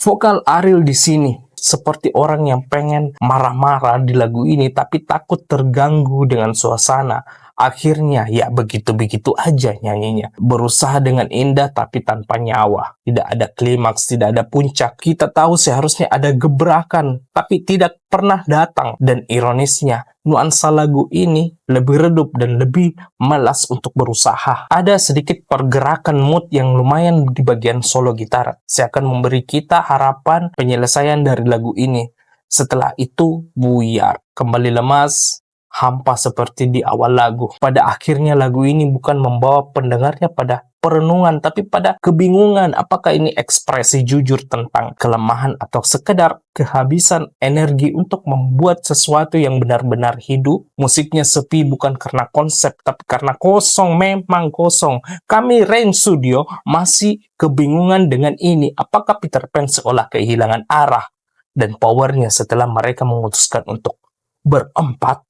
Vokal Ariel di sini seperti orang yang pengen marah-marah di lagu ini tapi takut terganggu dengan suasana. Akhirnya ya begitu-begitu aja nyanyinya. Berusaha dengan indah tapi tanpa nyawa. Tidak ada klimaks, tidak ada puncak. Kita tahu seharusnya ada gebrakan tapi tidak pernah datang. Dan ironisnya, nuansa lagu ini lebih redup dan lebih malas untuk berusaha. Ada sedikit pergerakan mood yang lumayan di bagian solo gitar. Saya akan memberi kita harapan penyelesaian dari lagu ini. Setelah itu buyar, kembali lemas, hampa seperti di awal lagu. Pada akhirnya lagu ini bukan membawa pendengarnya pada perenungan, tapi pada kebingungan apakah ini ekspresi jujur tentang kelemahan atau sekedar kehabisan energi untuk membuat sesuatu yang benar-benar hidup. Musiknya sepi bukan karena konsep, tapi karena kosong, memang kosong. Kami Rain Studio masih kebingungan dengan ini. Apakah Peter Pan seolah kehilangan arah dan powernya setelah mereka memutuskan untuk berempat?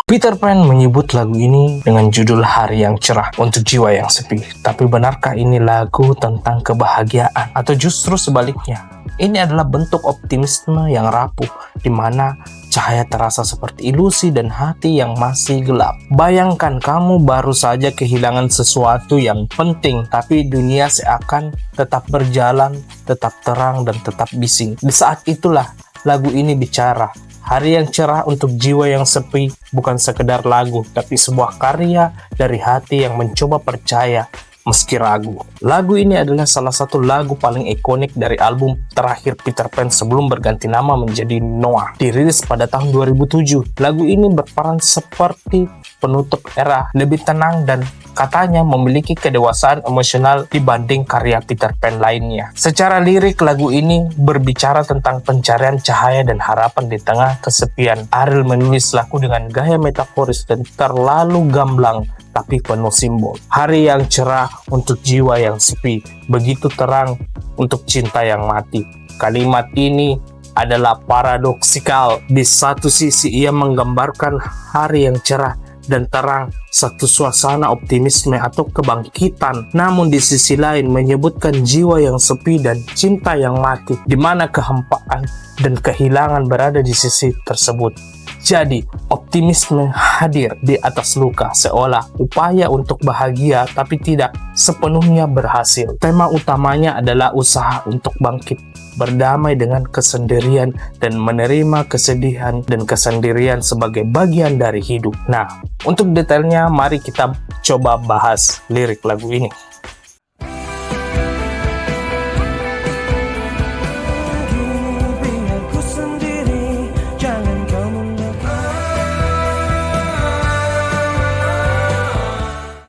Peter Pan menyebut lagu ini dengan judul Hari yang Cerah untuk Jiwa yang Sepi. Tapi benarkah ini lagu tentang kebahagiaan? Atau justru sebaliknya? Ini adalah bentuk optimisme yang rapuh, di mana cahaya terasa seperti ilusi dan hati yang masih gelap. Bayangkan kamu baru saja kehilangan sesuatu yang penting, tapi dunia seakan tetap berjalan, tetap terang, dan tetap bising. Di saat itulah lagu ini bicara. Hari yang cerah untuk jiwa yang sepi bukan sekedar lagu, tapi sebuah karya dari hati yang mencoba percaya meski ragu. Lagu ini adalah salah satu lagu paling ikonik dari album terakhir Peter Pan sebelum berganti nama menjadi Noah. Dirilis pada tahun 2007, lagu ini berperan seperti penutup era, lebih tenang dan katanya memiliki kedewasaan emosional dibanding karya Peter Pan lainnya. Secara lirik, lagu ini berbicara tentang pencarian cahaya dan harapan di tengah kesepian. Ariel menulis lagu dengan gaya metaforis dan terlalu gamblang, tapi penuh simbol. Hari yang cerah untuk jiwa yang sepi, begitu terang untuk cinta yang mati. Kalimat ini adalah paradoksikal. Di satu sisi ia menggambarkan hari yang cerah dan terang, satu suasana optimisme atau kebangkitan. Namun di sisi lain menyebutkan jiwa yang sepi dan cinta yang mati, di mana kehampaan dan kehilangan berada di sisi tersebut. Jadi, optimisme hadir di atas luka, seolah upaya untuk bahagia tapi tidak sepenuhnya berhasil. Tema utamanya adalah usaha untuk bangkit, berdamai dengan kesendirian, dan menerima kesedihan dan kesendirian sebagai bagian dari hidup. Nah, untuk detailnya mari kita coba bahas lirik lagu ini.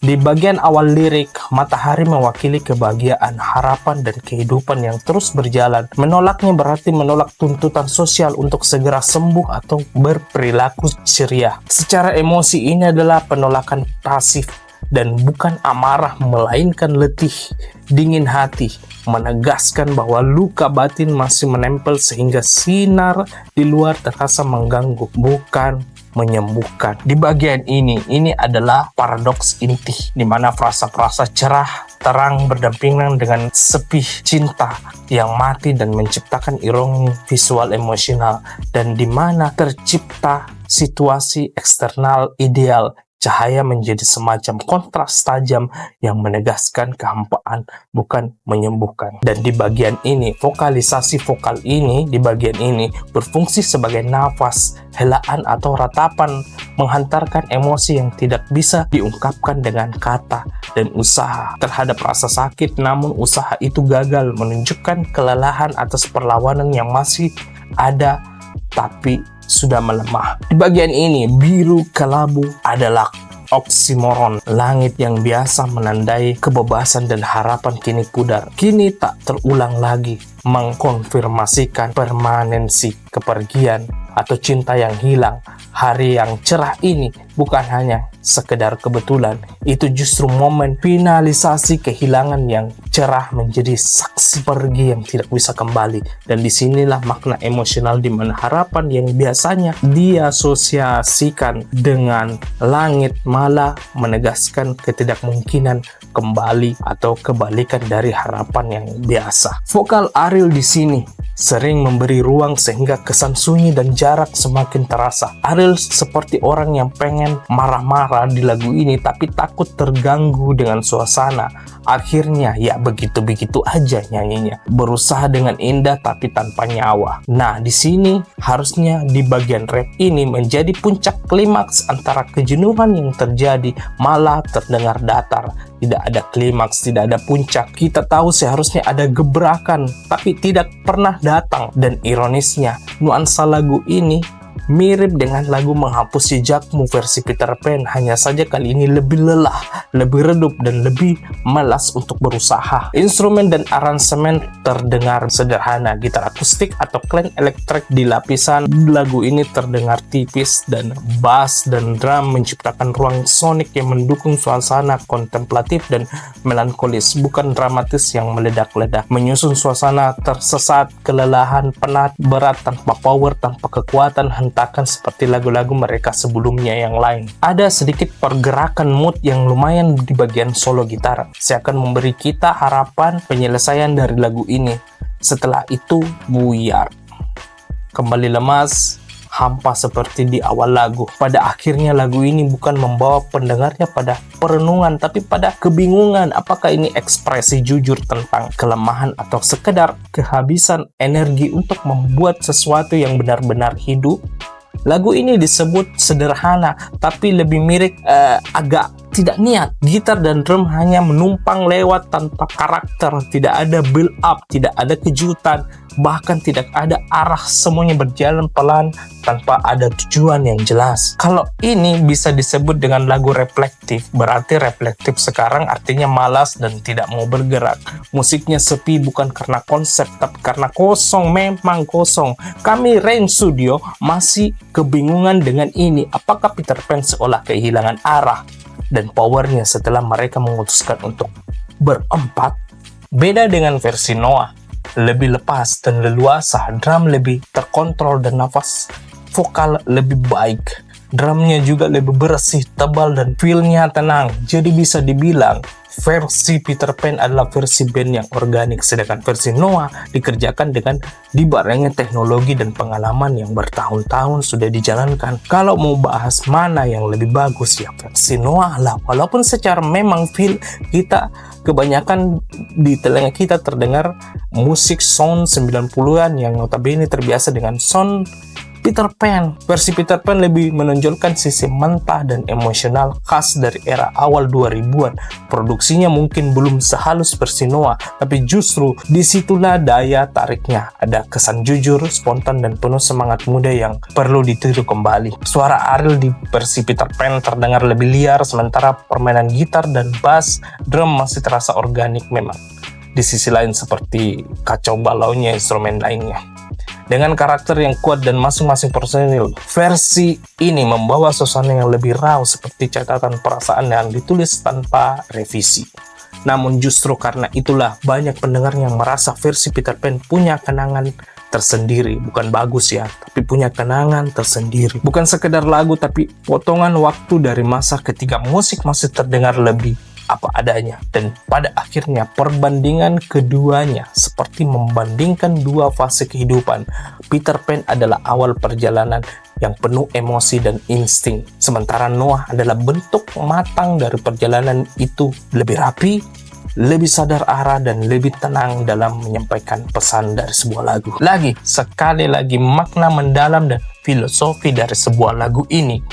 Di bagian awal lirik, matahari mewakili kebahagiaan, harapan, dan kehidupan yang terus berjalan. Menolaknya berarti menolak tuntutan sosial untuk segera sembuh atau berperilaku ceria. Secara emosi ini adalah penolakan pasif dan bukan amarah, melainkan letih, dingin hati, menegaskan bahwa luka batin masih menempel sehingga sinar di luar terasa mengganggu, bukan menyembuhkan. Di bagian ini adalah paradoks inti, di mana frasa-frasa cerah, terang berdampingan dengan sepi, cinta yang mati, dan menciptakan ironi visual emosional, dan di mana tercipta situasi eksternal ideal. Cahaya menjadi semacam kontras tajam yang menegaskan kehampaan, bukan menyembuhkan. Dan di bagian ini, vokalisasi vokal ini di bagian ini berfungsi sebagai nafas, helaan atau ratapan, menghantarkan emosi yang tidak bisa diungkapkan dengan kata, dan usaha terhadap rasa sakit, namun usaha itu gagal, menunjukkan kelelahan atas perlawanan yang masih ada tapi sudah melemah. Di bagian ini, biru kelabu adalah oksimoron. Langit yang biasa menandai kebebasan dan harapan kini pudar. Kini tak terulang lagi, mengkonfirmasikan permanensi kepergian, atau cinta yang hilang. Hari yang cerah ini bukan hanya sekedar kebetulan, itu justru momen finalisasi kehilangan yang cerah menjadi saksi pergi yang tidak bisa kembali. Dan disinilah makna emosional di mana harapan yang biasanya diasosiasikan dengan langit malah menegaskan ketidakmungkinan kembali atau kebalikan dari harapan yang biasa. Vokal Ariel di sini sering memberi ruang sehingga kesan sunyi dan jarak semakin terasa. Ariel seperti orang yang pengen marah-marah di lagu ini tapi takut terganggu dengan suasana. Akhirnya ya begitu-begitu aja nyanyinya. Berusaha dengan indah tapi tanpa nyawa. Nah, di sini harusnya di bagian rap ini menjadi puncak klimaks antara kejenuhan yang terjadi malah terdengar datar. Tidak ada klimaks, tidak ada puncak. Kita tahu seharusnya ada gebrakan, tapi tidak pernah datang. Dan ironisnya, nuansa lagu ini mirip dengan lagu Menghapus Jejakmu versi Peter Pan, hanya saja kali ini lebih lelah, lebih redup, dan lebih malas untuk berusaha. Instrumen dan aransemen terdengar sederhana, gitar akustik atau klen elektrik di lapisan lagu ini terdengar tipis, dan bass dan drum menciptakan ruang sonik yang mendukung suasana kontemplatif dan melankolis, bukan dramatis yang meledak-ledak. Menyusun suasana tersesat, kelelahan, penat, berat, tanpa power, tanpa kekuatan, hentakan seperti lagu-lagu mereka sebelumnya yang lain. Ada sedikit pergerakan mood yang lumayan di bagian solo gitar. Saya akan memberi kita harapan penyelesaian dari lagu ini. Setelah itu buyar, kembali lemas, hampa seperti di awal lagu. Pada akhirnya lagu ini bukan membawa pendengarnya pada perenungan, tapi pada kebingungan. Apakah ini ekspresi jujur tentang kelemahan atau sekedar kehabisan energi untuk membuat sesuatu yang benar-benar hidup? Lagu ini disebut sederhana, tapi lebih mirip agak tidak niat. Gitar dan drum hanya menumpang lewat tanpa karakter, tidak ada build up, tidak ada kejutan, bahkan tidak ada arah, semuanya berjalan pelan tanpa ada tujuan yang jelas. Kalau ini bisa disebut dengan lagu reflektif, berarti reflektif sekarang artinya malas dan tidak mau bergerak. Musiknya sepi bukan karena konsep, tapi karena kosong, memang kosong. Kami Rain Studio masih kebingungan dengan ini. Apakah Peter Pan seolah kehilangan arah dan powernya setelah mereka memutuskan untuk berempat? Beda dengan versi Noah, lebih lepas dan leluasa, drum lebih terkontrol dan nafas vokal lebih baik. Drumnya juga lebih bersih, tebal, dan feel-nya tenang. Jadi bisa dibilang versi Peter Pan adalah versi band yang organik, sedangkan versi Noah dikerjakan dengan dibarengi teknologi dan pengalaman yang bertahun-tahun sudah dijalankan. Kalau mau bahas mana yang lebih bagus, ya versi Noah lah. Walaupun secara memang feel kita kebanyakan di telinga kita terdengar musik sound 90-an yang notabene terbiasa dengan sound Peter Pan. Versi Peter Pan lebih menonjolkan sisi mentah dan emosional khas dari era awal 2000-an. Produksinya mungkin belum sehalus versi Noah, tapi justru disitulah daya tariknya. Ada kesan jujur, spontan, dan penuh semangat muda yang perlu ditiru kembali. Suara Ariel di versi Peter Pan terdengar lebih liar, sementara permainan gitar dan bass drum masih terasa organik memang. Di sisi lain seperti kacau balaunya instrumen lainnya. Dengan karakter yang kuat dan masing-masing personil, versi ini membawa suasana yang lebih raw seperti catatan perasaan yang ditulis tanpa revisi. Namun justru karena itulah banyak pendengar yang merasa versi Peter Pan punya kenangan tersendiri. Bukan bagus ya, tapi punya kenangan tersendiri. Bukan sekedar lagu, tapi potongan waktu dari masa ketika musik masih terdengar lebih apa adanya. Dan pada akhirnya perbandingan keduanya seperti membandingkan dua fase kehidupan. Peter Pan adalah awal perjalanan yang penuh emosi dan insting, sementara Noah adalah bentuk matang dari perjalanan itu, lebih rapi, lebih sadar arah, dan lebih tenang dalam menyampaikan pesan dari sebuah lagu. Sekali lagi makna mendalam dan filosofi dari sebuah lagu ini.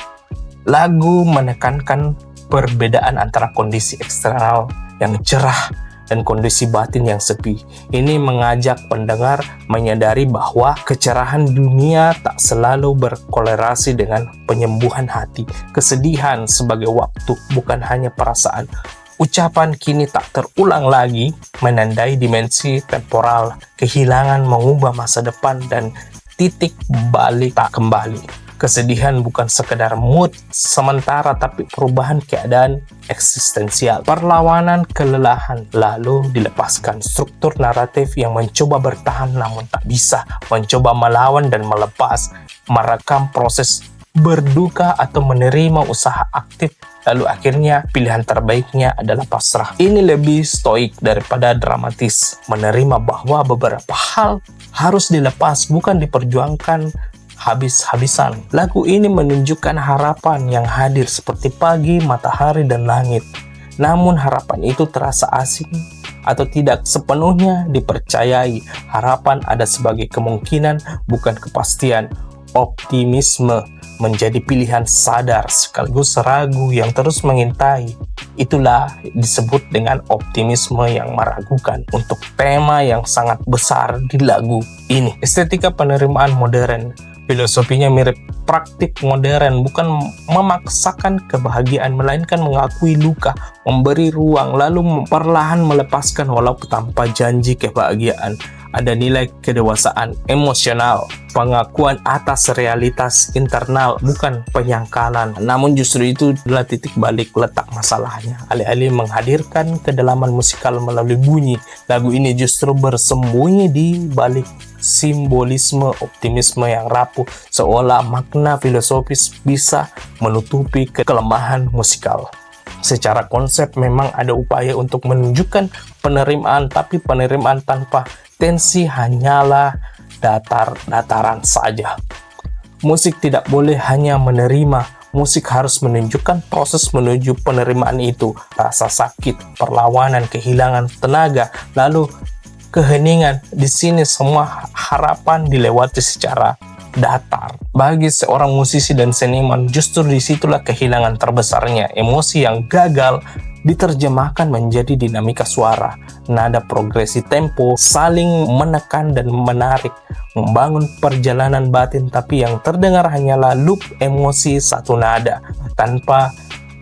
Lagu menekankan perbedaan antara kondisi eksternal yang cerah dan kondisi batin yang sepi. Ini mengajak pendengar menyadari bahwa kecerahan dunia tak selalu berkolerasi dengan penyembuhan hati. Kesedihan sebagai waktu, bukan hanya perasaan. Ucapan kini tak terulang lagi menandai dimensi temporal, kehilangan mengubah masa depan, dan titik balik tak kembali. Kesedihan bukan sekedar mood sementara, tapi perubahan keadaan eksistensial. Perlawanan kelelahan lalu dilepaskan. Struktur naratif yang mencoba bertahan namun tak bisa, mencoba melawan dan melepas, merekam proses berduka atau menerima usaha aktif, lalu akhirnya pilihan terbaiknya adalah pasrah. Ini lebih stoik daripada dramatis, menerima bahwa beberapa hal harus dilepas, bukan diperjuangkan habis-habisan. Lagu ini menunjukkan harapan yang hadir seperti pagi, matahari, dan langit. Namun harapan itu terasa asing atau tidak sepenuhnya dipercayai. Harapan ada sebagai kemungkinan, bukan kepastian. Optimisme menjadi pilihan sadar sekaligus ragu yang terus mengintai. Itulah disebut dengan optimisme yang meragukan. Untuk tema yang sangat besar di lagu ini, estetika penerimaan modern. Filosofinya mirip praktik modern, bukan memaksakan kebahagiaan, melainkan mengakui luka, memberi ruang, lalu perlahan melepaskan walau tanpa janji kebahagiaan. Ada nilai kedewasaan emosional, pengakuan atas realitas internal, bukan penyangkalan. Namun justru itu adalah titik balik letak masalahnya. Alih-alih menghadirkan kedalaman musikal melalui bunyi, lagu ini justru bersembunyi di balik simbolisme optimisme yang rapuh, seolah makna filosofis bisa menutupi kelemahan musikal. Secara konsep memang ada upaya untuk menunjukkan penerimaan, tapi penerimaan tanpa tensi hanyalah dataran saja. Musik tidak boleh hanya menerima, musik harus menunjukkan proses menuju penerimaan itu, rasa sakit, perlawanan, kehilangan tenaga, lalu keheningan. Di sini semua harapan dilewati secara datar. Bagi seorang musisi dan seniman, justru disitulah kehilangan terbesarnya. Emosi yang gagal diterjemahkan menjadi dinamika suara, nada progresi tempo, saling menekan dan menarik, membangun perjalanan batin, tapi yang terdengar hanyalah loop emosi satu nada, tanpa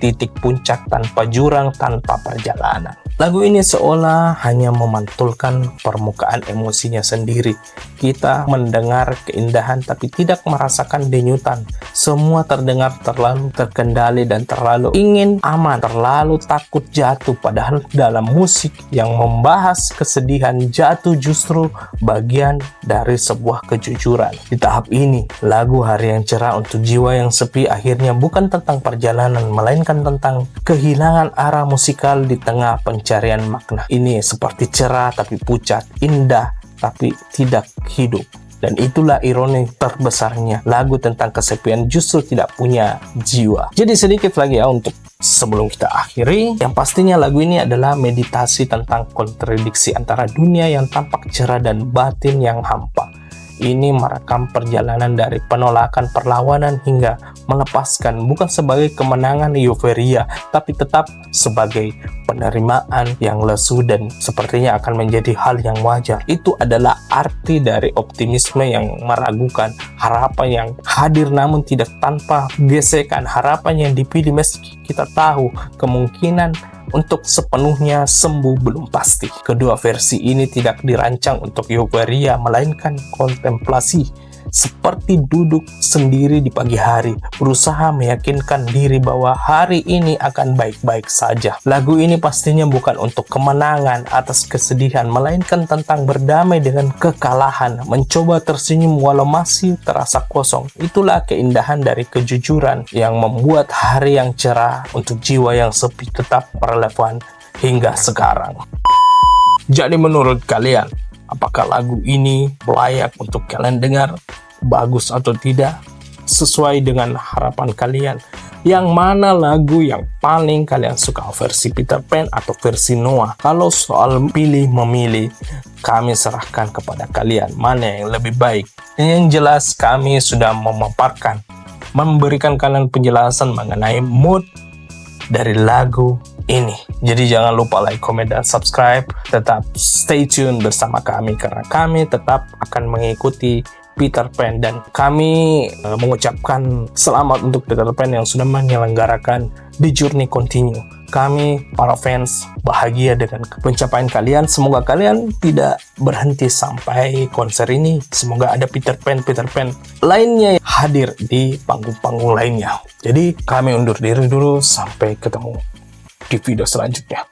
titik puncak, tanpa jurang, tanpa perjalanan. Lagu ini seolah hanya memantulkan permukaan emosinya sendiri. Kita mendengar keindahan tapi tidak merasakan denyutan. Semua terdengar terlalu terkendali dan terlalu ingin aman, terlalu takut jatuh. Padahal dalam musik yang membahas kesedihan, jatuh justru bagian dari sebuah kejujuran. Di tahap ini, lagu Hari yang Cerah untuk Jiwa yang Sepi akhirnya bukan tentang perjalanan, melainkan tentang kehilangan arah musikal di tengah pencarian makna. Ini seperti cerah tapi pucat, indah tapi tidak hidup. Dan itulah ironi terbesarnya. Lagu tentang kesepian justru tidak punya jiwa. Jadi sedikit lagi ya untuk sebelum kita akhiri. Yang pastinya lagu ini adalah meditasi tentang kontradiksi antara dunia yang tampak cerah dan batin yang hampa. Ini merekam perjalanan dari penolakan, perlawanan hingga melepaskan, bukan sebagai kemenangan euforia, tapi tetap sebagai penerimaan yang lesu dan sepertinya akan menjadi hal yang wajar. Itu adalah arti dari optimisme yang meragukan, harapan yang hadir namun tidak tanpa gesekan, harapan yang dipilih meski kita tahu kemungkinan untuk sepenuhnya sembuh belum pasti. Kedua versi ini tidak dirancang untuk euforia, melainkan kontemplasi. Seperti duduk sendiri di pagi hari, berusaha meyakinkan diri bahwa hari ini akan baik-baik saja. Lagu ini pastinya bukan untuk kemenangan atas kesedihan, melainkan tentang berdamai dengan kekalahan, mencoba tersenyum walau masih terasa kosong. Itulah keindahan dari kejujuran yang membuat Hari yang Cerah untuk Jiwa yang Sepi tetap relevan hingga sekarang. Jadi menurut kalian, apakah lagu ini layak untuk kalian dengar? Bagus atau tidak? Sesuai dengan harapan kalian? Yang mana lagu yang paling kalian suka? Versi Peter Pan atau versi Noah? Kalau soal pilih memilih, kami serahkan kepada kalian mana yang lebih baik. Yang jelas kami sudah memberikan kalian penjelasan mengenai mood dari lagu ini. Jadi jangan lupa like, comment, dan subscribe. Tetap stay tune bersama kami karena kami tetap akan mengikuti Peter Pan, dan kami mengucapkan selamat untuk Peter Pan yang sudah menyelenggarakan The Journey Continue. kami, para fans, bahagia dengan pencapaian kalian. Semoga kalian tidak berhenti sampai konser ini. Semoga ada Peter Pan lainnya hadir di panggung-panggung lainnya. Jadi kami undur diri dulu, sampai ketemu di video selanjutnya.